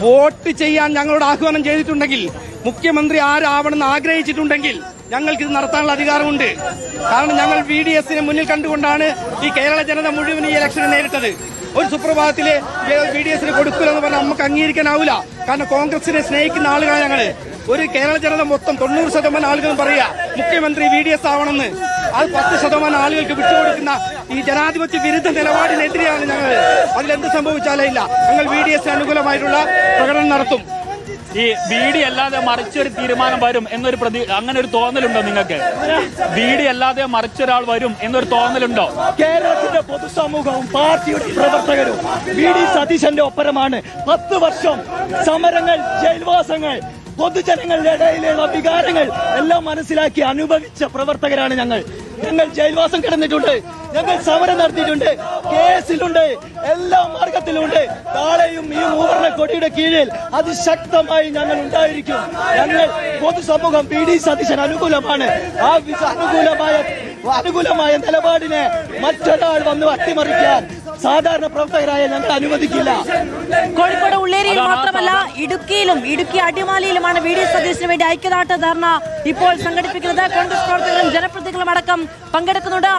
Vote ചെയ്യാൻ ഞങ്ങളോട് ആഹ്വാനം ചെയ്തിട്ടുണ്ടെങ്കിൽ, മുഖ്യമന്ത്രി ആരാവണമെന്ന് ആഗ്രഹിച്ചിട്ടുണ്ടെങ്കിൽ ഞങ്ങൾക്ക് ഇത് നടത്താനുള്ള അധികാരമുണ്ട്. കാരണം ഞങ്ങൾ VDS-നെ മുന്നിൽ കണ്ടുകൊണ്ടാണ് ഈ കേരള ജനത മുഴുവൻ ഈ ഇലക്ഷനെ നേരിട്ടത്. ഒരു സുപ്രഭാതത്തില് VDS-ന് കൊടുക്കില്ലെന്ന് പറഞ്ഞാൽ നമുക്ക് അംഗീകരിക്കാനാവില്ല. കാരണം കോൺഗ്രസിനെ സ്നേഹിക്കുന്ന ആളുകളാണ് ഞങ്ങള്. ഒരു കേരള ജനത മൊത്തം 90% ആളുകളും പറയാ മുഖ്യമന്ത്രി VDS ആവണമെന്ന്. അത് 10% ആളുകൾക്ക് വിട്ടുകൊടുക്കുന്ന ഈ ജനാധിപത്യ വിരുദ്ധ നിലപാടിനെതിരെയാണ് ഞങ്ങൾ. അതിലെന്ത് സംഭവിച്ചാലേ ഇല്ല, ഞങ്ങൾ VDS-ന് അനുകൂലമായിട്ടുള്ള പ്രകടനം നടത്തും. ഈ VD അല്ലാതെ മറിച്ചൊരു തീരുമാനം വരും എന്നൊരു അങ്ങനെ ഒരു തോന്നലുണ്ടോ നിങ്ങൾക്ക്? VD അല്ലാതെ മറിച്ചൊരാൾ വരും എന്നൊരു തോന്നലുണ്ടോ? കേരളത്തിന്റെ പൊതുസമൂഹവും പാർട്ടിയുടെ പ്രവർത്തകരും VD സതീശന്റെ ഒപ്പരമാണ്. 10 വർഷം സമരങ്ങൾ, ജയിൽവാസങ്ങൾ, പൊതുജനങ്ങളുടെ ഇടയിലുള്ള വികാരങ്ങൾ എല്ലാം മനസ്സിലാക്കി അനുഭവിച്ച പ്രവർത്തകരാണ് ഞങ്ങൾ. ജയിൽവാസം കിടന്നിട്ടുണ്ട്, ഞങ്ങൾ സമരം നടത്തിയിട്ടുണ്ട്, കേസിലുണ്ട്, എല്ലാ മാർഗത്തിലുണ്ട്. നാളെയും ഈ മൂവർണ്ണ കൊടിയുടെ കീഴിൽ അതിശക്തമായി ഞങ്ങൾ ഉണ്ടായിരിക്കും. ഞങ്ങൾ പൊതുസമൂഹം VD സതീശൻ അനുകൂലമാണ്. ആ അനുകൂലമായ നിലപാടിനെ മറ്റൊരാൾ വന്ന് അട്ടിമറിക്കാൻ സാധാരണ പ്രവർത്തകരായ ഞങ്ങൾ അനുവദിക്കില്ല. കോഴിക്കോട് ഉള്ളേരിയിൽ മാത്രമല്ല, ഇടുക്കി അടിമാലിയിലുമാണ് VD സതീശന് വേണ്ടി ഐക്യദാർഢ്യ ധർണ ഇപ്പോൾ സംഘടിപ്പിക്കുന്നത്. കോൺഗ്രസ് പ്രവർത്തകരും ജനപ്രതിനിധികളും അടക്കം പങ്കെടുക്കുന്നുണ്ട്.